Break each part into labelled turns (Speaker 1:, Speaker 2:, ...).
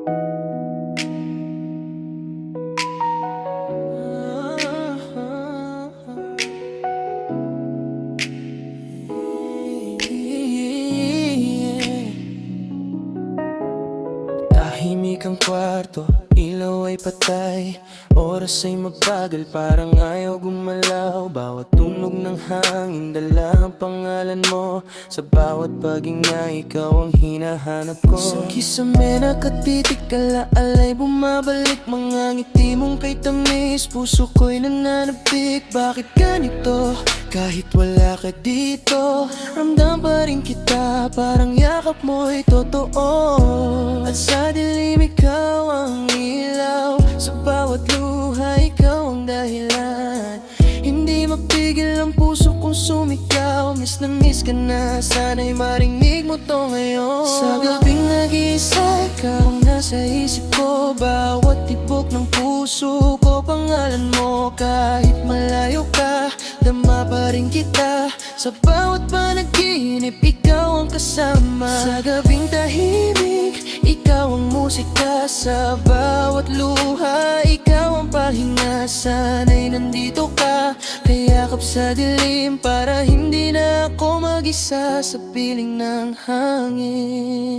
Speaker 1: Tahimik ang kwarto, ilaw ay patay. Oras ay mabagal, parang ayaw gumalaw. Bawat tunog ng hangin, dala ang pangalan mo. Sa bawat paghinga, ikaw ang hinahanap ko. Sa kisame nakatitig, alaalay bumabalik. Mga ngiti mong kay tamis, puso ko'y nananabik. Bakit ganito? Kahit wala ka dito, ramdam pa rin kita, parang yakap mo'y totoo. At sa dilim ikaw ang ilaw, sa bawat luha ikaw ang dahilan. Hindi mapigil ang puso kong sumigaw, miss na miss ka na, sana'y marinig mo to ngayon. Sa gabing nag-iisa, ikaw ang nasa isip ko. Bawat tibok ng puso ko, pangalan mo. Kahit malayo ka, dama pa rin kita. Sa bawat panaginip, ikaw ang kasama. Sa gabing tahimik, ikaw ang musika. Sa bawat luha, ikaw ang pahinga. Sana'y nandito ka, kayakap sa dilim, para hindi na ako mag-isa sa piling ng hangin.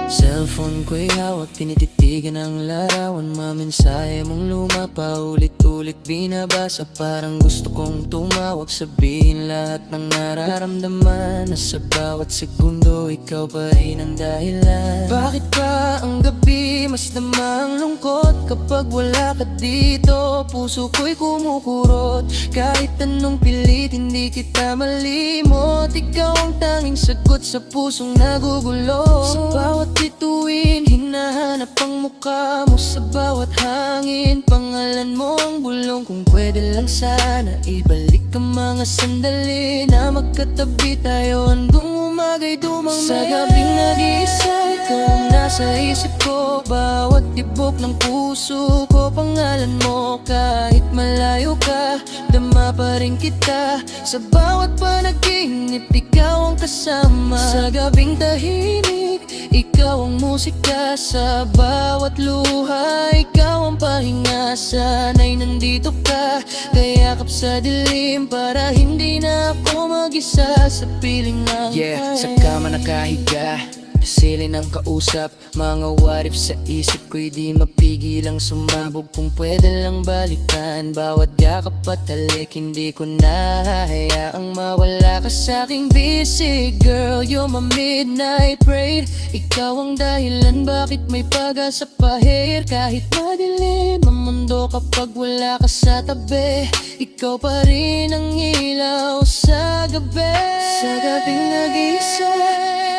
Speaker 1: Cellphone ko'y hawak, tinititigan ang larawan. Mamensahe mong luma, paulit-ulit binabasa. Parang gusto kong tumawag, sabihin lahat ng nararamdaman. Na sa bawat segundo, ikaw pa rin ang dahilan. Bakit pa ang gabi mas namang lungkot kapag wala ka dito? Puso ko'y kumukurot, kahit anong pilit hindi kita malimot. Ikaw ang tanging sagot sa pusong nagugulo. Sa bawat bituin, hinahanap ang mukha mo. Sa bawat hangin, pangalan mo ang bulong. Kung pwede lang sana, ibalik ang mga sandali na magkatabi tayo hanggang umagay dumang Sa gabing nag-iisa, ikaw ang nasa isip ko. Bawat tibok ng puso ko, pangalan mo. Kahit malayo ka, dama pa rin kita. Sa bawat panaginip, ikaw ang kasama. Sa gabing tahimik, ikaw ang musika. Sa bawat luha, ikaw ang pahinga. Sana'y nandito ka, kayakap sa dilim, para hindi na ako mag-isa sa piling ng
Speaker 2: sa kama nakahiga, silin ang kausap. Mga what if sa isip ko'y di mapigil ang sumabog. Kung pwede lang balikan, bawat yakap at halik, hindi ko na hayaang mawala ka sa'king busy. Girl, you're my midnight rain. Ikaw ang dahilan bakit may pag-asa pa here. Kahit madilim ang mundo kapag wala ka sa tabi, ikaw pa rin ang ilaw sa gabi.
Speaker 1: Sa gabing nag-iisa,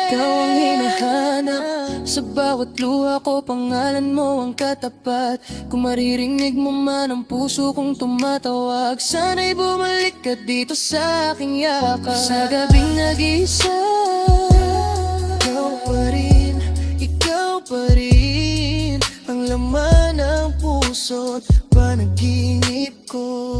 Speaker 1: ikaw ang hinahanap. Sa bawat luha ko, pangalan mo ang katapat. Kung maririnig mo man ang puso kong tumatawag, sana'y bumalik ka dito sa aking yakap. Sa gabing nag-iisa, ikaw pa rin, ikaw pa rin ang laman ng puso't panaginip ko.